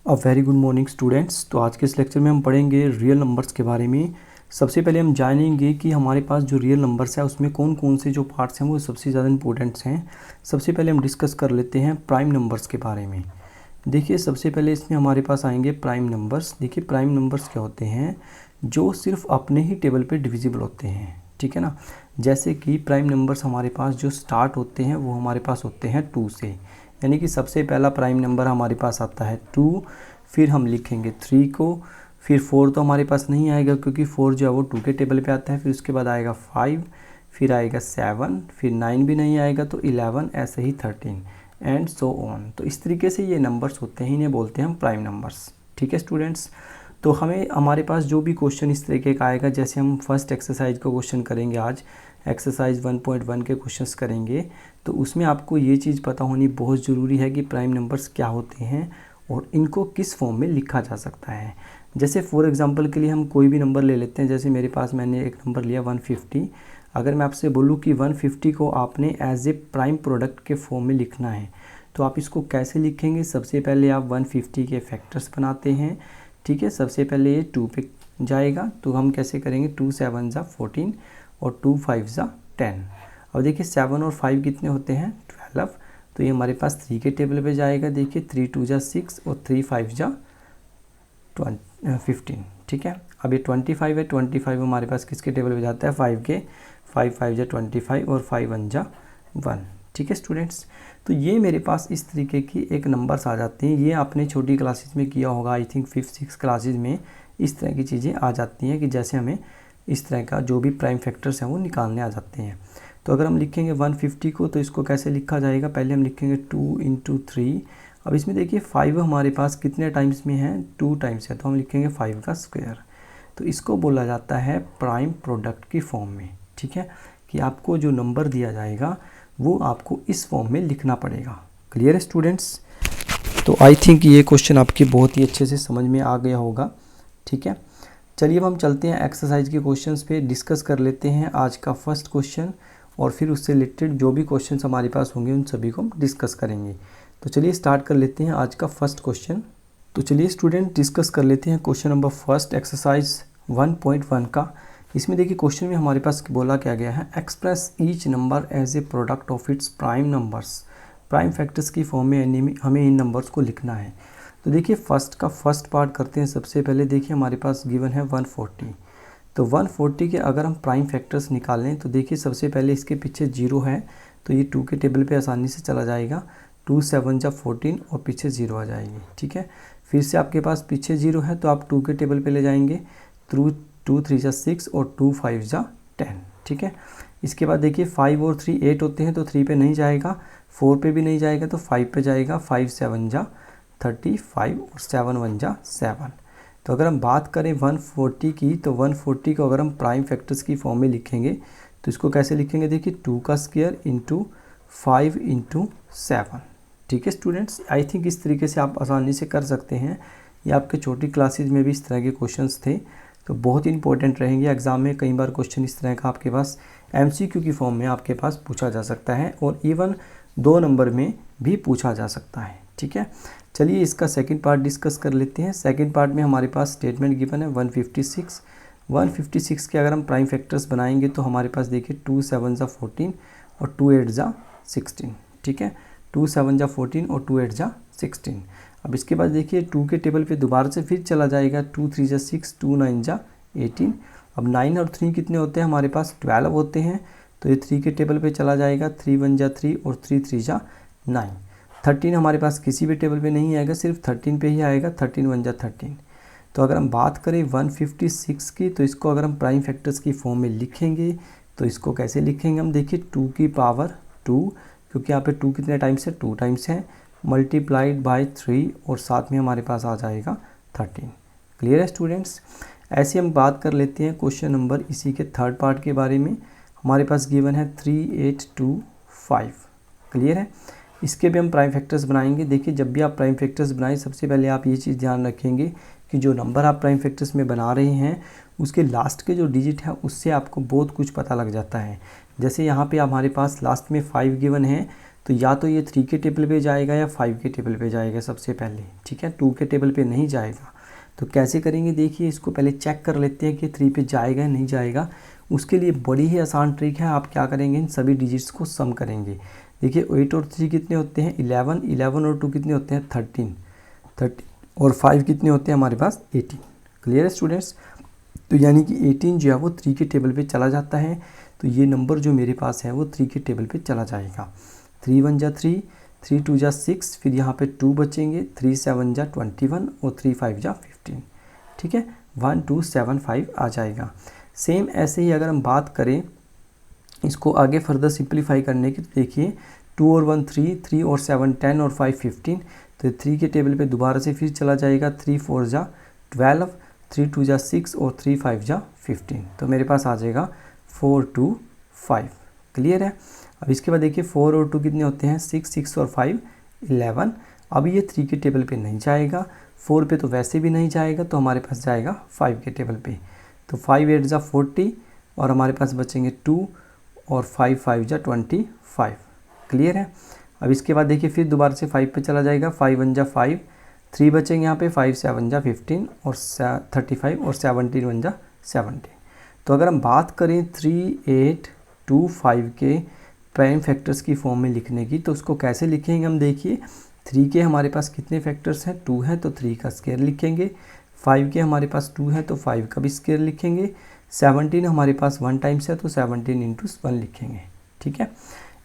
A very good morning students. तो आज के इस लेक्चर में हम पढ़ेंगे रियल नंबर्स के बारे में। सबसे पहले हम जानेंगे कि हमारे पास जो रियल नंबर्स है उसमें कौन कौन से जो पार्ट्स हैं वो सबसे ज़्यादा इंपॉर्टेंट्स हैं। सबसे पहले हम डिस्कस कर लेते हैं प्राइम नंबर्स के बारे में। देखिए, सबसे पहले इसमें हमारे पास आएंगे प्राइम नंबर्स। देखिए, प्राइम नंबर्स क्या होते हैं? जो सिर्फ अपने ही टेबल पे डिविजिबल होते हैं, ठीक है ना। जैसे कि प्राइम नंबर्स हमारे पास जो स्टार्ट होते हैं वो हमारे पास होते हैं 2 से, यानी कि सबसे पहला प्राइम नंबर हमारे पास आता है 2, फिर हम लिखेंगे 3 को, फिर 4 तो हमारे पास नहीं आएगा क्योंकि 4 जो है वो 2 के टेबल पे आता है। फिर उसके बाद आएगा 5, फिर आएगा 7, फिर 9 भी नहीं आएगा तो 11, ऐसे ही 13 एंड सो ऑन। तो इस तरीके से ये नंबर्स होते हैं, इन्हें बोलते हैं हम प्राइम नंबर्स। ठीक है स्टूडेंट्स, तो हमें हमारे पास जो भी क्वेश्चन इस तरीके का आएगा, जैसे हम फर्स्ट एक्सरसाइज का क्वेश्चन करेंगे आज, एक्सरसाइज 1.1 के क्वेश्चंस करेंगे, तो उसमें आपको ये चीज़ पता होनी बहुत ज़रूरी है कि प्राइम नंबर्स क्या होते हैं और इनको किस फॉर्म में लिखा जा सकता है। जैसे फॉर एग्जांपल के लिए हम कोई भी नंबर ले लेते हैं। जैसे मेरे पास मैंने एक नंबर लिया 150। अगर मैं आपसे बोलूँ कि 150 को आपने एज ए प्राइम प्रोडक्ट के फॉर्म में लिखना है, तो आप इसको कैसे लिखेंगे? सबसे पहले आप 150 के फैक्टर्स बनाते हैं, ठीक है। सबसे पहले ये 2 पे जाएगा, तो हम कैसे करेंगे? 2 7 ज़ा 14 और 2 5 ज़ा 10। अब देखिए 7 और 5 कितने होते हैं? 12। तो ये हमारे पास 3 के टेबल पे जाएगा। देखिए 3 2 ज़ा 6 और 3 5 ज़ा 15, ठीक है। अब ये 25 है, 25 हमारे पास किसके टेबल पे जाता है? 5 के। 5 5 ज़ा 25 और 5 1 ज़ा 1, ठीक है स्टूडेंट्स। तो ये मेरे पास इस तरीके की एक नंबर्स आ जाते हैं। ये आपने छोटी क्लासेस में किया होगा, I think 5th 6th classes में इस तरह की चीज़ें आ जाती हैं कि जैसे हमें इस तरह का जो भी प्राइम फैक्टर्स हैं वो निकालने आ जाते हैं। तो अगर हम लिखेंगे 150 को, तो इसको कैसे लिखा जाएगा? पहले हम लिखेंगे 2 × 3। अब इसमें देखिए 5 हमारे पास कितने टाइम्स में है? 2 टाइम्स है, तो हम लिखेंगे 5 का स्क्वायर। तो इसको बोला जाता है प्राइम प्रोडक्ट की फॉर्म में, ठीक है, कि आपको जो नंबर दिया जाएगा वो आपको इस फॉर्म में लिखना पड़ेगा। क्लियर है स्टूडेंट्स? तो आई थिंक ये क्वेश्चन आपके बहुत ही अच्छे से समझ में आ गया होगा, ठीक है। चलिए अब हम चलते हैं एक्सरसाइज के क्वेश्चंस पे, डिस्कस कर लेते हैं आज का फर्स्ट क्वेश्चन और फिर उससे रिलेटेड जो भी क्वेश्चंस हमारे पास होंगे उन सभी को हम डिस्कस करेंगे। तो चलिए स्टार्ट कर लेते हैं आज का फर्स्ट क्वेश्चन। तो चलिए स्टूडेंट डिस्कस कर लेते हैं क्वेश्चन नंबर फर्स्ट, एक्सरसाइज 1.1 का। इसमें देखिए क्वेश्चन में हमारे पास बोला क्या गया है? Express each number as a product of its prime numbers. Prime factors की फॉर्म में हमें इन नंबर्स को लिखना है। तो देखिए फर्स्ट का फर्स्ट पार्ट करते हैं। सबसे पहले देखिए हमारे पास गिवन है 140। तो 140 के अगर हम प्राइम फैक्टर्स निकालें तो देखिए सबसे पहले इसके पीछे 0 है, तो ये 2 के टेबल पे आसानी से चला जाएगा। 2 7 ज़ा 14 और पीछे 0 आ जाएगी, ठीक है। फिर से आपके पास पीछे 0 है तो आप 2 के टेबल पे ले जाएंगे। 2 3 ज़ा 6 और 2 5 ज़ा 10, ठीक है। इसके बाद देखिए 5 और 3 8 होते हैं, तो 3 पे नहीं जाएगा, 4 पे भी नहीं जाएगा, तो 5 पे जाएगा। 5 7 ज़ा 35 और 7 1 ज़ा 7। तो अगर हम बात करें 140 की, तो 140 को अगर हम प्राइम फैक्टर्स की फॉर्म में लिखेंगे तो इसको कैसे लिखेंगे? देखिए 2 का स्क्वायर इंटू 5 इंटू 7, ठीक है स्टूडेंट्स। आई थिंक इस तरीके से आप आसानी से कर सकते हैं। ये आपके छोटी क्लासेज में भी इस तरह के क्वेश्चंस थे, तो बहुत ही इंपॉर्टेंट रहेंगे एग्जाम में। कई बार क्वेश्चन इस तरह का आपके पास MCQ की फॉर्म में आपके पास पूछा जा सकता है और इवन 2 नंबर में भी पूछा जा सकता है, ठीक है। चलिए इसका सेकंड पार्ट डिस्कस कर लेते हैं। सेकंड पार्ट में हमारे पास स्टेटमेंट गिवन है 156। 156 के अगर हम प्राइम फैक्टर्स बनाएंगे तो हमारे पास देखिए 2 7 ज़ा 14 और 2 8 ज़ा 16, ठीक है। 2 7 ज़ा 14 और 2 8 ज़ा 16। अब इसके बाद देखिए 2 के टेबल पे दोबारा से फिर चला जाएगा। 2 3 ज़ा 6, 2 9 ज़ा 18। अब 9 और 3 कितने होते हैं? हमारे पास 12 होते हैं, तो ये 3 के टेबल पे चला जाएगा। 3 1 ज़ा 3 और 3 3 ज़ा 9। 13 हमारे पास किसी भी टेबल पे नहीं आएगा, सिर्फ 13 पे ही आएगा। 13 1 ज़ा 13। तो अगर हम बात करें 156 की, तो इसको अगर हम प्राइम फैक्टर्स की फॉर्म में लिखेंगे तो इसको कैसे लिखेंगे हम? देखिए 2 की पावर 2, क्योंकि यहाँ पे 2 कितने टाइम्स है? 2 टाइम्स है, मल्टीप्लाइड बाय 3 और साथ में हमारे पास आ जाएगा 13। क्लियर है स्टूडेंट्स? ऐसे हम बात कर लेते हैं क्वेश्चन नंबर इसी के थर्ड पार्ट के बारे में। हमारे पास गिवन है 3 8 2 5। क्लियर है? इसके भी हम प्राइम फैक्टर्स बनाएंगे। देखिए जब भी आप प्राइम फैक्टर्स बनाएं, सबसे पहले आप ये चीज़ ध्यान रखेंगे कि जो नंबर आप प्राइम फैक्टर्स में बना रहे हैं उसके लास्ट के जो डिजिट है उससे आपको बहुत कुछ पता लग जाता है। जैसे यहाँ पे हमारे पास लास्ट में 5 गिवन है, तो या तो ये 3 के टेबल पे जाएगा या 5 के टेबल पे जाएगा सबसे पहले, ठीक है। 2 के टेबल पे नहीं जाएगा। तो कैसे करेंगे देखिए, इसको पहले चेक कर लेते हैं कि 3 पे जाएगा या नहीं जाएगा। उसके लिए बड़ी ही आसान ट्रिक है, आप क्या करेंगे, इन सभी डिजिट्स को सम करेंगे। देखिए 8 और 3 कितने होते हैं 11, 11 और 2 कितने होते हैं 13 और 5 कितने होते हैं हमारे पास 18। क्लियर है स्टूडेंट्स। तो यानी कि 18 जो है वो 3 के टेबल पे चला जाता है। तो ये नंबर जो मेरे पास है वो 3 के टेबल पे चला जाएगा। 3 1 जा 3, 3 2 जा 6, फिर यहाँ पे 2 बचेंगे, 3 7 जा 21 और 3 5 जा 15, ठीक है। 1 2 7 5 आ जाएगा। सेम ऐसे ही अगर हम बात करें इसको आगे फर्दर सिंप्लीफाई करने की, तो देखिए 2 और 1 3, 3 और 7 10 और 5 15। तो 3 के टेबल पे दोबारा से फिर चला जाएगा। 3 4 जा 12, 3 2 जा 6 और 3 5 जा 15। तो मेरे पास आ जाएगा 4 2 5। क्लियर है। अब इसके बाद देखिए 4 और 2 कितने होते हैं 6, 6 और 5 11। अब ये 3 के टेबल पे नहीं जाएगा, 4 पे तो वैसे भी नहीं जाएगा, तो हमारे पास जाएगा 5 के टेबल पे। तो 5 8 जा 40 और हमारे पास बचेंगे 2 और 5 5 जा 25। क्लियर है। अब इसके बाद देखिए फिर दोबारा से 5 पे चला जाएगा। 5 1 जा 5, 3 बचेंगे यहाँ पे, 5 7 जा 15 और 35 और 17 1 जा 70। तो अगर हम बात करें 3 8 2 5 के प्राइम फैक्टर्स की फॉर्म में लिखने की, तो उसको कैसे लिखेंगे हम देखिए। 3 के हमारे पास कितने फैक्टर्स हैं 2 है, तो 3 का स्क्वायर लिखेंगे। 5 के हमारे पास 2 है तो 5 का भी स्क्वायर लिखेंगे। 17 हमारे पास 1 टाइम्स है तो 17 इंटू 1 लिखेंगे, ठीक है।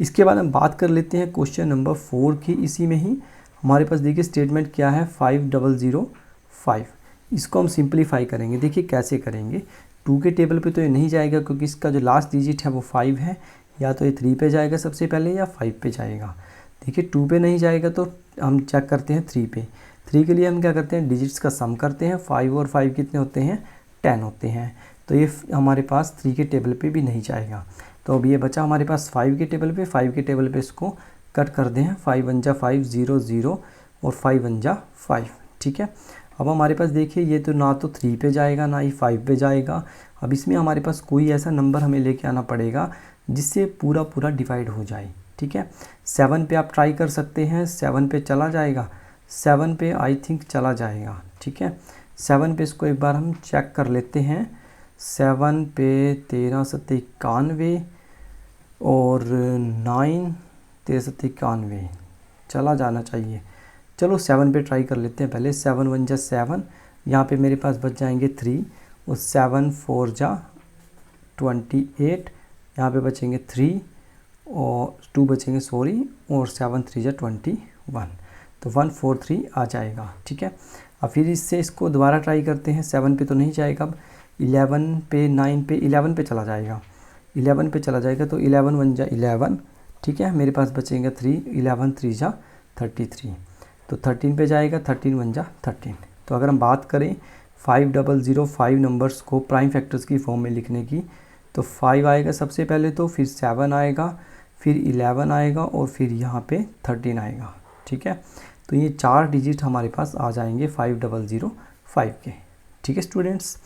इसके बाद हम बात कर लेते हैं क्वेश्चन नंबर 4 की। इसी में ही हमारे पास देखिए स्टेटमेंट क्या है 5005। इसको हम सिंप्लीफाई करेंगे। देखिए कैसे करेंगे। 2 के टेबल पे तो ये नहीं जाएगा क्योंकि इसका जो लास्ट डिजिट है वो 5 है। या तो ये 3 पे जाएगा सबसे पहले या 5 पे जाएगा। देखिए 2 पे नहीं जाएगा तो हम चेक करते हैं 3 पे। 3 के लिए हम क्या करते हैं डिजिट्स का सम करते हैं। 5 और 5 कितने होते हैं 10 होते हैं। तो ये हमारे पास 3 के टेबल पे भी नहीं जाएगा। तो अब ये बचा हमारे पास 5 के टेबल पे। 5 के टेबल पे इसको कट कर दें। 5 1 जा 5 0 0 और 5 1 जा 5, ठीक है। अब हमारे पास देखिए ये तो ना तो 3 पे जाएगा ना ही 5 पे जाएगा। अब इसमें हमारे पास कोई ऐसा नंबर हमें लेके आना पड़ेगा जिससे पूरा पूरा डिवाइड हो जाए, ठीक है। 7 पे आप ट्राई कर सकते हैं। 7 पे चला जाएगा, 7 पे आई थिंक चला जाएगा, ठीक है। 7 पे इसको एक बार हम चेक कर लेते हैं। 7 पे 13 7 91 और 9 13 7 91 चला जाना चाहिए। चलो 7 पे ट्राई कर लेते हैं पहले। 7 1 जा 7, यहाँ पे मेरे पास बच जाएंगे 3 और 7 4 जा 28, यहाँ पे बचेंगे 3 और 2 बचेंगे सॉरी, और 7 3 जा 21। तो 1 4 3 आ जाएगा, ठीक है। अब फिर इससे इसको दोबारा ट्राई करते हैं। 7 पे तो नहीं जाएगा। अब 11 पे 9 पे 11 पे चला जाएगा। 11 पे चला जाएगा तो 11 1 जा 11, ठीक है। मेरे पास बचेंगे 3, 11 3 जा 33। तो 13 पे जाएगा, 13 1 जा 13। तो अगर हम बात करें 5005 नंबर्स को प्राइम फैक्टर्स की फॉर्म में लिखने की, तो 5 आएगा सबसे पहले, तो फिर 7 आएगा, फिर 11 आएगा और फिर यहाँ पे 13 आएगा, ठीक है। तो ये 4 डिजिट हमारे पास आ जाएंगे 5005 के, ठीक है स्टूडेंट्स।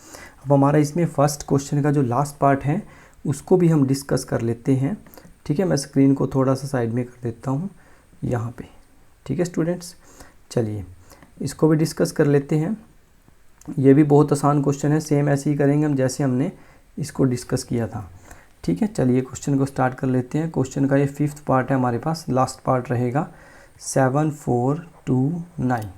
अब हमारा इसमें फर्स्ट क्वेश्चन का जो लास्ट पार्ट है उसको भी हम डिस्कस कर लेते हैं, ठीक है। मैं स्क्रीन को थोड़ा सा साइड में कर देता हूँ यहाँ पे, ठीक है स्टूडेंट्स। चलिए इसको भी डिस्कस कर लेते हैं। ये भी बहुत आसान क्वेश्चन है, सेम ऐसे ही करेंगे हम जैसे हमने इसको डिस्कस किया था, ठीक है। चलिए क्वेश्चन को स्टार्ट कर लेते हैं। क्वेश्चन का ये 5th पार्ट है हमारे पास, लास्ट पार्ट रहेगा 7429।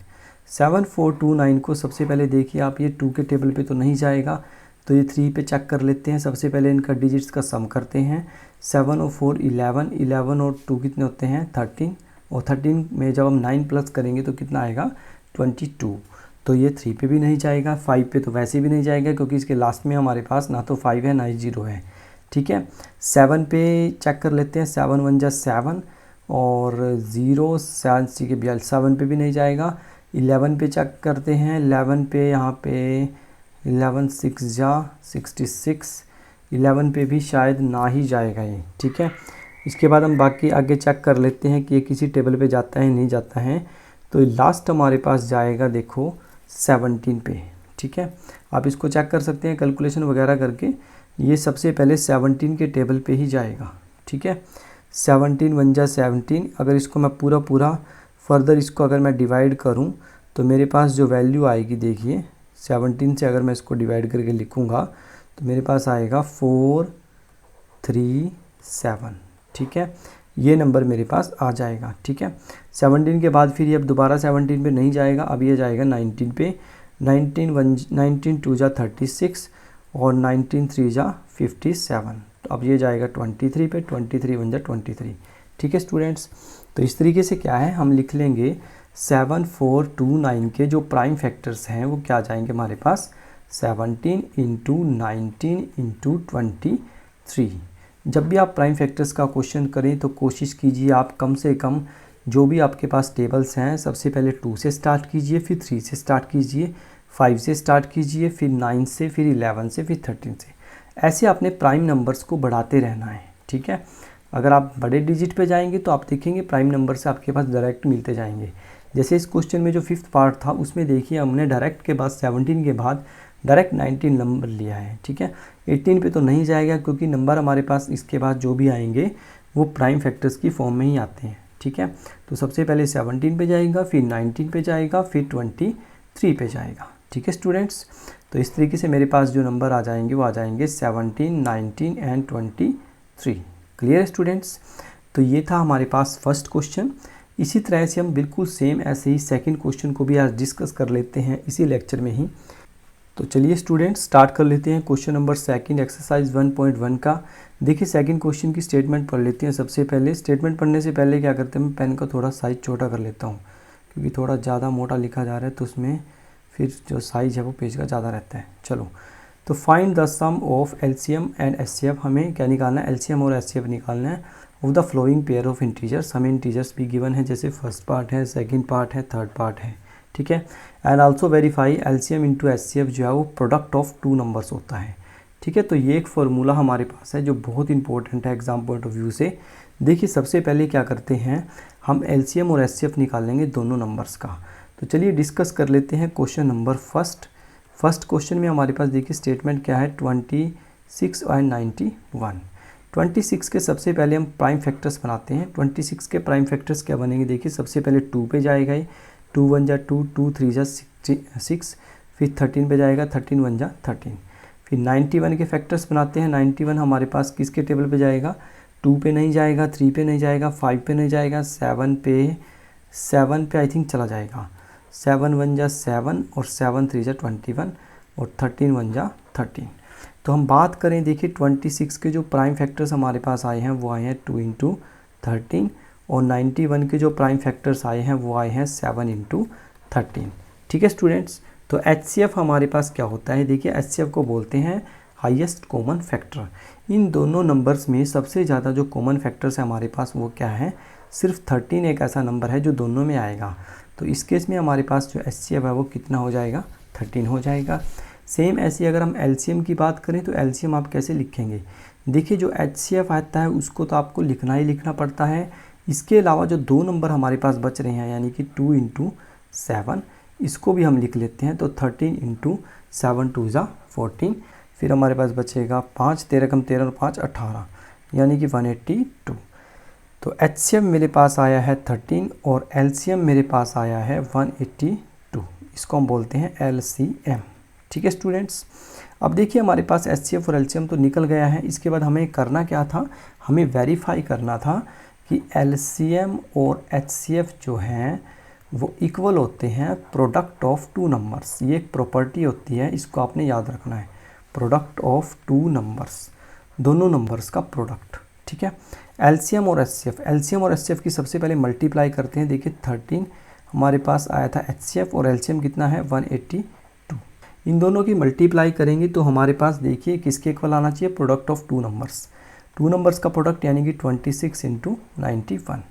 7429 को सबसे पहले देखिए आप, ये 2 के टेबल पे तो नहीं जाएगा, तो ये 3 पे चेक कर लेते हैं। सबसे पहले इनका डिजिट्स का सम करते हैं। 7 और 4 11, 11 और 2 कितने होते हैं 13, और 13 में जब हम 9 प्लस करेंगे तो कितना आएगा 22। तो ये 3 पे भी नहीं जाएगा। 5 पे तो वैसे भी नहीं जाएगा क्योंकि इसके लास्ट में हमारे पास ना तो 5 है ना ही 0 है, ठीक है। 7 पे चेक कर लेते हैं। 7 1 जा 7 और 0 7 सी के 42, 7 पे भी नहीं जाएगा। 11 पे चेक करते हैं। 11 पे यहाँ पे 11 6 जा 66, 11 पे भी शायद ना ही जाएगा ये, ठीक है। इसके बाद हम बाकी आगे चेक कर लेते हैं कि ये किसी टेबल पे जाता है नहीं जाता है। तो लास्ट हमारे पास जाएगा देखो 17 पे, ठीक है। आप इसको चेक कर सकते हैं कैलकुलेशन वगैरह करके। ये सबसे पहले 17 के टेबल पे ही जाएगा, ठीक है। 17 वन जा 17। अगर इसको मैं पूरा फर्दर इसको अगर मैं डिवाइड करूं तो मेरे पास जो वैल्यू आएगी, देखिए 17 से अगर मैं इसको डिवाइड करके लिखूंगा तो मेरे पास आएगा 437। ठीक है, ये नंबर मेरे पास आ जाएगा। ठीक है, 17 के बाद फिर ये अब दोबारा 17 पे नहीं जाएगा, अब ये जाएगा 19 पे। 19 टू जा 36 और 19 3 जा 57। तो अब ये जाएगा 23 पे, 23 वन जा 23। ठीक है स्टूडेंट्स, तो इस तरीके से क्या है हम लिख लेंगे 7429 के जो प्राइम फैक्टर्स हैं वो क्या जाएंगे हमारे पास 17 इंटू 19 इंटू 23। जब भी आप प्राइम फैक्टर्स का क्वेश्चन करें तो कोशिश कीजिए आप कम से कम जो भी आपके पास टेबल्स हैं सबसे पहले 2 से स्टार्ट कीजिए, फिर 3 से स्टार्ट कीजिए, 5 से स्टार्ट कीजिए, फिर 9 से, फिर 11 से, फिर 13 से। ऐसे आपने प्राइम नंबर्स को बढ़ाते रहना है। ठीक है, अगर आप बड़े डिजिट पे जाएंगे तो आप देखेंगे प्राइम नंबर से आपके पास डायरेक्ट मिलते जाएंगे। जैसे इस क्वेश्चन में जो 5th पार्ट था उसमें देखिए हमने डायरेक्ट के बाद 17 के बाद डायरेक्ट 19 नंबर लिया है। ठीक है, 18 पे तो नहीं जाएगा क्योंकि नंबर हमारे पास इसके बाद जो भी आएंगे वो प्राइम फैक्टर्स की फॉर्म में ही आते हैं। ठीक है, तो सबसे पहले 17 पे जाएगा, फिर 19 पे जाएगा, फिर 23 पे जाएगा। ठीक है स्टूडेंट्स, तो इस तरीके से मेरे पास जो नंबर आ जाएंगे वो आ जाएंगे 17, 19 एंड 23। क्लियर है स्टूडेंट्स, तो ये था हमारे पास फर्स्ट क्वेश्चन। इसी तरह से हम बिल्कुल सेम ऐसे ही सेकंड क्वेश्चन को भी आज डिस्कस कर लेते हैं इसी लेक्चर में ही। तो चलिए स्टूडेंट्स स्टार्ट कर लेते हैं क्वेश्चन नंबर सेकंड एक्सरसाइज 1.1 का। देखिए सेकंड क्वेश्चन की स्टेटमेंट पढ़ लेते हैं। सबसे पहले स्टेटमेंट पढ़ने से पहले क्या करते हैं, मैं पेन का थोड़ा साइज़ छोटा कर लेता हूँ क्योंकि थोड़ा ज़्यादा मोटा लिखा जा रहा है तो उसमें फिर जो साइज़ है वो पेज का ज़्यादा रहता है। चलो, तो find the sum of LCM and HCF. हमें क्या निकालना है, एलसीएम और एचसीएफ निकालना है of the following pair of integers. हमें इंटीजर्स भी गिवन है, जैसे फर्स्ट पार्ट है, सेकंड पार्ट है, थर्ड पार्ट है। ठीक है, and also verify LCM into HCF जो है वो प्रोडक्ट ऑफ 2 नंबर्स होता है। ठीक है, तो ये एक फार्मूला हमारे पास है जो बहुत इंपॉर्टेंट है एग्जाम पॉइंट ऑफ व्यू से। देखिए सबसे पहले क्या करते हैं, हम एलसीएम और एचसीएफ निकालेंगे दोनों नंबर्स का। तो चलिए डिस्कस कर लेते हैं क्वेश्चन नंबर फर्स्ट क्वेश्चन में हमारे पास देखिए स्टेटमेंट क्या है, 26 और 91। 26 के सबसे पहले हम प्राइम फैक्टर्स बनाते हैं। 26 के प्राइम फैक्टर्स क्या बनेंगे, देखिए सबसे पहले 2 पे जाएगा, 2 1 जा 2, 2 3 जा 6, फिर 13 पे जाएगा, 13 1 जा 13। फिर 91 के फैक्टर्स बनाते हैं। 91 हमारे पास किसके टेबल पे जाएगा, 2 पे नहीं जाएगा, 3 पे नहीं जाएगा, 5 पे नहीं जाएगा, 7 पे आई थिंक चला जाएगा। 7 1 जा 7 और 7 3 जा 21 और 13 1 जा 13। तो हम बात करें, देखिए 26 के जो प्राइम फैक्टर्स हमारे पास आए हैं वो आए हैं 2 इंटू 13 और 91 के जो प्राइम फैक्टर्स आए हैं वो आए हैं 7 इंटू 13। ठीक है स्टूडेंट्स, तो एचसीएफ हमारे पास क्या होता है, देखिए एचसीएफ को बोलते हैं हाईएस्ट कॉमन फैक्टर। इन दोनों नंबर्स में सबसे ज़्यादा जो कॉमन फैक्टर्स है हमारे पास वो क्या है, सिर्फ 13 एक ऐसा नंबर है जो दोनों में आएगा। तो इस केस में हमारे पास जो एचसीएफ है वो कितना हो जाएगा, 13 हो जाएगा। सेम ऐसे अगर हम एलसीएम की बात करें तो एलसीएम आप कैसे लिखेंगे, देखिए जो एचसीएफ आता है उसको तो आपको लिखना ही लिखना पड़ता है। इसके अलावा जो 2 नंबर हमारे पास बच रहे हैं यानी कि 2 इंटू 7, इसको भी हम लिख लेते हैं। तो 13 इंटू 7 2 जा 14। फिर हमारे पास बचेगा 5, 13 कम 13 और 5 18 यानी कि 182। तो एचसीएम मेरे पास आया है 13 और एलसीएम मेरे पास आया है 182। इसको हम बोलते हैं एलसीएम। ठीक है स्टूडेंट्स, अब देखिए हमारे पास एचसीएफ और एलसीएम तो निकल गया है। इसके बाद हमें करना क्या था, हमें वेरीफाई करना था कि एलसीएम और एचसीएफ जो हैं वो इक्वल होते हैं प्रोडक्ट ऑफ 2 नंबर्स। ये एक प्रॉपर्टी होती है, इसको आपने याद रखना है, प्रोडक्ट ऑफ 2 नंबर्स, दोनों नंबर्स का प्रोडक्ट। ठीक है, एलसीएम और एचसीएफ की सबसे पहले मल्टीप्लाई करते हैं। देखिए 13 हमारे पास आया था एचसीएफ और एलसीएम कितना है 182। इन दोनों की मल्टीप्लाई करेंगे तो हमारे पास देखिए किसके इक्वल आना चाहिए, प्रोडक्ट ऑफ 2 नंबर्स का प्रोडक्ट यानी कि 26 इंटू 91।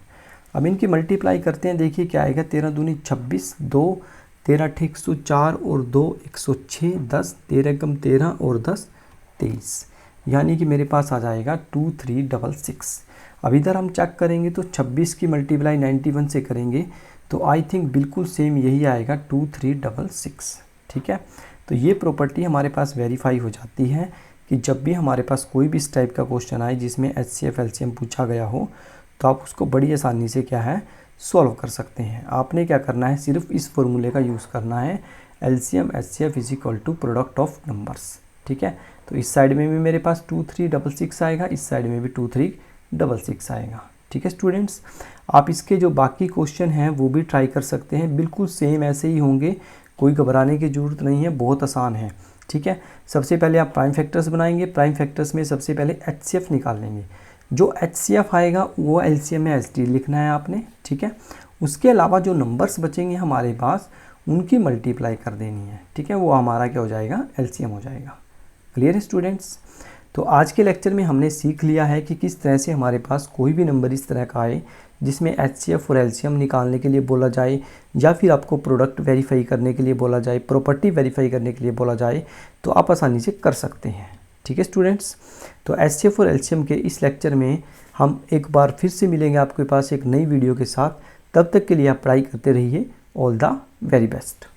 अब इनकी मल्टीप्लाई करते हैं, देखिए क्या आएगा, 13 दूनी 26, 2 13 ठीक 104 और 2 106, 10 13 कम 13 और 10 23 यानी कि मेरे पास आ जाएगा 2366। अब इधर हम चेक करेंगे तो 26 की मल्टीप्लाई 91 से करेंगे तो आई थिंक बिल्कुल सेम यही आएगा 2366। ठीक है, तो ये प्रॉपर्टी हमारे पास वेरीफाई हो जाती है कि जब भी हमारे पास कोई भी इस टाइप का क्वेश्चन आए जिसमें एचसीएफ एलसीएम पूछा गया हो तो आप उसको बड़ी आसानी से क्या है सॉल्व कर सकते हैं। आपने क्या करना है, सिर्फ इस फॉर्मूले का यूज़ करना है, LCM HCF is equal to product of numbers. ठीक है, तो इस साइड में भी मेरे पास 2366 आएगा, इस साइड में भी 2366 आएगा। ठीक है स्टूडेंट्स, आप इसके जो बाकी क्वेश्चन हैं वो भी ट्राई कर सकते हैं, बिल्कुल सेम ऐसे ही होंगे, कोई घबराने की ज़रूरत नहीं है, बहुत आसान है। ठीक है, सबसे पहले आप प्राइम फैक्टर्स बनाएंगे, प्राइम फैक्टर्स में सबसे पहले एचसीएफ निकाल लेंगे, जो एचसीएफ आएगा वो एलसीएम में एचडी लिखना है आपने। ठीक है, उसके अलावा जो नंबर्स बचेंगे हमारे पास उनकी मल्टीप्लाई कर देनी है। ठीक है, वो हमारा क्या हो जाएगा, एलसीएम हो जाएगा। क्लियर है स्टूडेंट्स? तो आज के लेक्चर में हमने सीख लिया है कि किस तरह से हमारे पास कोई भी नंबर इस तरह का आए जिसमें एचसीएफ और एलसीएम निकालने के लिए बोला जाए, या फिर आपको प्रोडक्ट वेरीफाई करने के लिए बोला जाए, प्रॉपर्टी वेरीफाई करने के लिए बोला जाए, तो आप आसानी से कर सकते हैं। ठीक है स्टूडेंट्स, तो एचसीएफ और एलसीएम के इस लेक्चर में हम एक बार फिर से मिलेंगे आपके पास एक नई वीडियो के साथ। तब तक के लिए आप पढ़ाई करते रहिए। All the very best.